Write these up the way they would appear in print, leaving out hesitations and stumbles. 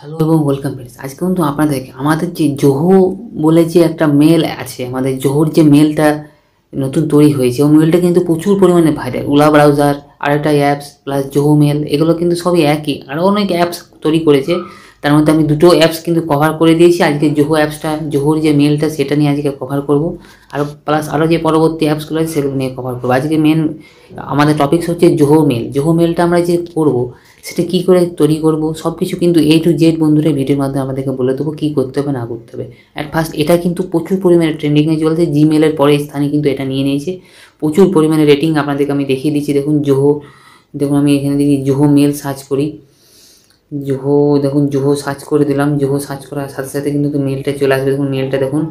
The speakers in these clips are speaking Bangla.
হ্যালো এবং ওয়েলকাম ফ্রেন্ডস। আজকে কিন্তু আপনাদেরকে আমাদের যে জোহো বলে যে একটা মেল আছে, আমাদের জোহোর যে মেলটা নতুন তৈরি হয়েছে, ওই মেলটা কিন্তু প্রচুর পরিমাণে ভাইরাল। ওলা ব্রাউজার, আরেকটা অ্যাপস প্লাস জোহো মেল, এগুলো কিন্তু সবই একই। আরও অনেক অ্যাপস তৈরি করেছে, তার মধ্যে আমি দুটো অ্যাপস কিন্তু কভার করে দিয়েছি। আজকে জোহো অ্যাপসটা, জোহোর যে মেলটা সেটা নিয়ে আজকে কভার করব, আর প্লাস আরও যে পরবর্তী অ্যাপসগুলো আছে সেগুলো নিয়ে কভার করবো। আজকে মেন আমাদের টপিকস হচ্ছে জোহো মেল। জোহো মেলটা আমরা যে করবো সেটা কী করে তৈরি করব সব কিছু কিন্তু A to Z বন্ধুরা ভিডিওর মাধ্যমে আমাদেরকে বলে দেবো কী করতে হবে না করতে হবে। অ্যাট ফার্স্ট এটা কিন্তু প্রচুর পরিমাণে ট্রেন্ডিংয়ে চলছে, জিমেলের পরে স্থানে কিন্তু এটা নিয়ে নিয়েছে। প্রচুর পরিমাণে রেটিং আপনাদেরকে আমি দেখিয়ে দিচ্ছি। দেখুন জোহো, দেখুন আমি এখানে দেখি জোহো মেল সার্চ করি, জোহো, দেখুন জোহো সার্চ করে দিলাম। জোহো সার্চ করার সাথে সাথে কিন্তু মেলটা চলে আসবে। দেখুন মেলটা দেখুন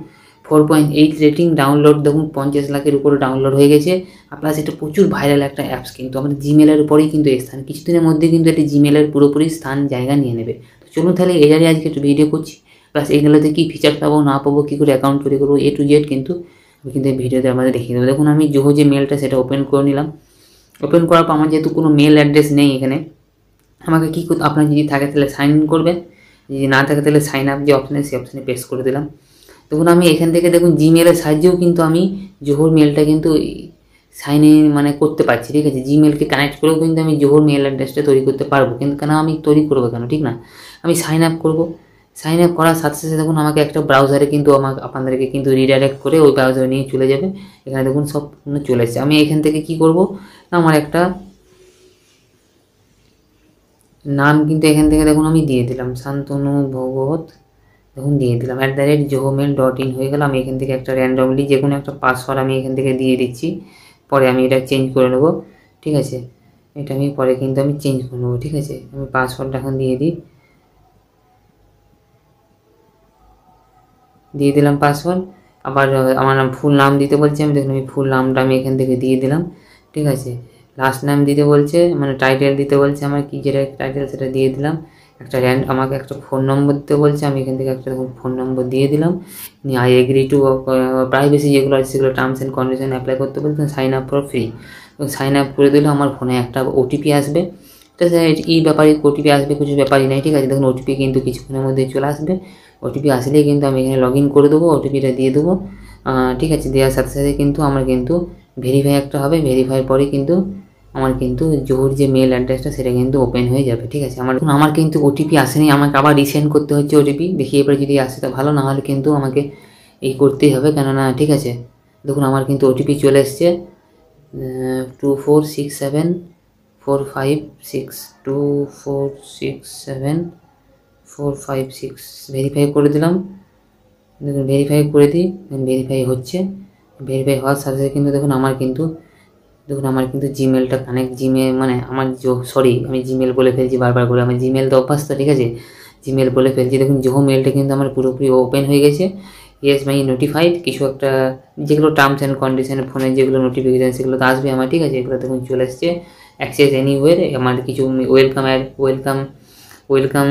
4.8 রেটিং, ডাউনলোড দেখুন 50 লাখের উপরে ডাউনলোড হয়ে গেছে। আর প্লাস এটা প্রচুর ভাইরাল একটা অ্যাপস, কিন্তু আমাদের জিমেলের উপরেই কিন্তু স্থান, কিছুদিনের মধ্যে কিন্তু এটি জিমেলের পুরোপুরি স্থান জায়গা নিয়ে নেবে। তো চলুন তাহলে এই জায়গায় আজকে একটু ভিডিও করছি, প্লাস এইগুলোতে কী ফিচার পাবো না পাবো, কী করে অ্যাকাউন্ট তৈরি করবো, A to Z কিন্তু আমি কিন্তু এই ভিডিওতে আমাদের দেখিয়ে দেবো। দেখুন আমি জোহো যে মেলটা সেটা ওপেন করে নিলাম। ওপেন করার পর আমার যেহেতু কোনো মেল অ্যাড্রেস নেই এখানে, আমাকে কী করতে, আপনার যদি থাকে তাহলে সাইন ইন করবেন, যদি না থাকে তাহলে সাইন আপ যে অপশানে সেই অপশানে প্রেস করে দিলাম। দেখুন আমি এখান থেকে দেখুন জিমেলের সাহায্যেও কিন্তু আমি জোহোর মেলটা কিন্তু সাইন ইন মানে করতে পারছি, ঠিক আছে। জিমেলকে কানেক্ট করেও কিন্তু আমি জোহোর মেল অ্যাড্রেসটা তৈরি করতে পারবো, কিন্তু কেন আমি তৈরি করবো কেন, ঠিক না। আমি সাইন আপ করবো, সাইন আপ করার সাথে সাথে দেখুন আমাকে একটা ব্রাউজারে কিন্তু আপনাদেরকে কিন্তু রিডাইরেক্ট করে ওই ব্রাউজারে নিয়ে চলে যাবে। এখানে দেখুন সব চলে এসেছে। আমি এখান থেকে কি করব না, আমার একটা নাম কিন্তু এখান থেকে দেখুন আমি দিয়ে দিলাম, শান্তনু ভগত, দেখুন দিয়ে দিলাম @johomail.in হয়ে গেল। আমি এখান থেকে একটা র্যান্ডমলি যে কোনো একটা পাসওয়ার্ড আমি এখান থেকে দিয়ে দিচ্ছি, পরে আমি এটা চেঞ্জ করে নেবো, ঠিক আছে। এটা আমি পরে কিন্তু আমি চেঞ্জ করে নেবো, ঠিক আছে। আমি পাসওয়ার্ডটা এখন দিয়ে দিলাম পাসওয়ার্ড। আবার আমার ফুল নাম দিতে বলছে, আমি দেখুন আমি ফুল নামটা আমি এখান থেকে দিয়ে দিলাম, ঠিক আছে। লাস্ট নাম দিতে বলছে, মানে টাইটেল দিতে বলছে আমার কি, যেটা টাইটেল সেটা দিয়ে দিলাম। একটা আমাকে একটা ফোন নম্বর দিতে বলছে, আমি এখান থেকে একটা ফোন নম্বর দিয়ে দিলাম। আই এগ্রি টু প্রাইভেসি যেগুলো আছে সেগুলো টার্মস অ্যান্ড কন্ডিশন অ্যাপ্লাই করতে বলছে, sign up for free. Sign up করে দিলে আমার ফোনে একটা ওটিপি আসবে, ঠিক আছে। এই ব্যাপারে ওটিপি আসবে, কিছু ব্যাপারই নাই, ঠিক আছে। দেখুন ওটিপি কিন্তু কিছুক্ষণের মধ্যে চলে আসবে। ওটিপি আসলেই কিন্তু আমি এখানে লগ ইন করে দেবো, ওটিপিটা দিয়ে দেবো, ঠিক আছে। দেওয়ার সাথে সাথে কিন্তু আমার কিন্তু ভেরিফাই একটা হবে, ভেরিফাই পরে কিন্তু আমার কিন্তু জোহোর যে মেল অ্যাড্রেসটা সেটা কিন্তু ওপেন হয়ে যাবে, ঠিক আছে। আমার কিন্তু ওটিপি আসেনি, আমাকে আবার রিসেন্ড করতে হচ্ছে ওটিপি। দেখি এবারে যদি আসে তা ভালো, না হলে কিন্তু আমাকে এই করতেই হবে, কেননা ঠিক আছে। দেখুন আমার কিন্তু ওটিপি চলে এসছে 246745 246745 ভেরিফাই করে দিলাম। দেখুন ভেরিফাই করে দিই, ভেরিফাই হচ্ছে। ভেরিফাই হওয়ার সাথে সাথে কিন্তু দেখুন আমার কিন্তু জিমেলটা কানেক্ট, জিমেল মানে আমার আমি জিমেল বলে ফেলছি বারবার করে, আমার জিমেল তো অভ্যাস তো, ঠিক আছে। জিমেল বলে ফেলছি। দেখুন জোহো মেলটা কিন্তু আমার পুরোপুরি ওপেন হয়ে গেছে। ইয়েস মাই নোটিফাইড, কিছু একটা যেগুলো টার্মস অ্যান্ড কন্ডিশন ফোনের যেগুলো নোটিফিকেশান সেগুলো তো আসবে আমার, ঠিক আছে। এগুলো দেখুন চলে এসছে। অ্যাক্সেস এনিওয়ের, আমার কিছু ওয়েলকাম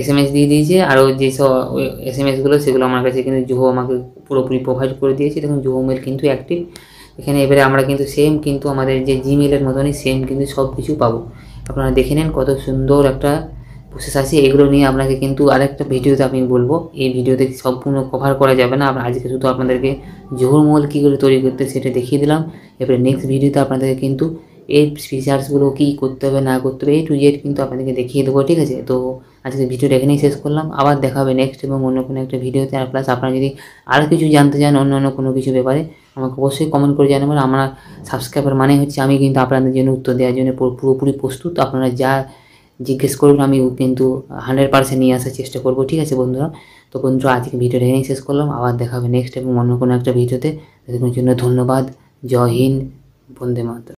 SMS দিয়ে দিয়েছে, আরও যেসব SMSগুলো সেগুলো আমার কাছে কিন্তু জোহো আমাকে পুরোপুরি প্রোভাইড করে দিয়েছে। দেখুন জোহো মেল কিন্তু অ্যাক্টিভ এখানে। এবারে আমরা কিন্তু সেম কিন্তু আমাদের যে জিমেলের মতনই সেম কিন্তু সব কিছু পাবো। আপনারা দেখে নেন কত সুন্দর একটা প্রসেস আছে। এগুলো নিয়ে আপনাকে কিন্তু আরেকটা ভিডিওতে আমি বলবো, এই ভিডিওতে সম্পূর্ণ কভার করা যাবে না। আজকে শুধু আপনাদেরকে জোহর মেল কী করে তৈরি করতে সেটা দেখিয়ে দিলাম। এবারে নেক্সট ভিডিওতে আপনাদেরকে কিন্তু এই ফিচার্সগুলো কী করতে হবে না করতে হবে A to Z কিন্তু আপনাদেরকে দেখিয়ে দেবো, ঠিক আছে। তো আজকে ভিডিওটা এখানেই শেষ করলাম, আবার দেখা হবে নেক্সট এবং অন্য কোনো একটা ভিডিওতে। আর প্লাস আপনারা যদি আরও কিছু জানতে চান অন্য কোনো কিছু ব্যাপারে, আমাকে অবশ্যই কমেন্ট করে জানাবেন। আমরা সাবস্ক্রাইবার মানে হচ্ছে আমি কিন্তু আপনাদের জন্য উত্তর দেওয়ার জন্য পুরোপুরি প্রস্তুত। আপনারা যা জিজ্ঞেস করুন আমি কিন্তু 100% নিয়ে আসার চেষ্টা করবো, ঠিক আছে বন্ধুরা। তো বন্ধুরা আজকে ভিডিওটা এখানেই শেষ করলাম, আবার দেখা হবে নেক্সট এবং অন্য কোনো একটা ভিডিওতে। তাদের জন্য ধন্যবাদ। জয় হিন্দ, বন্দে মাতরম।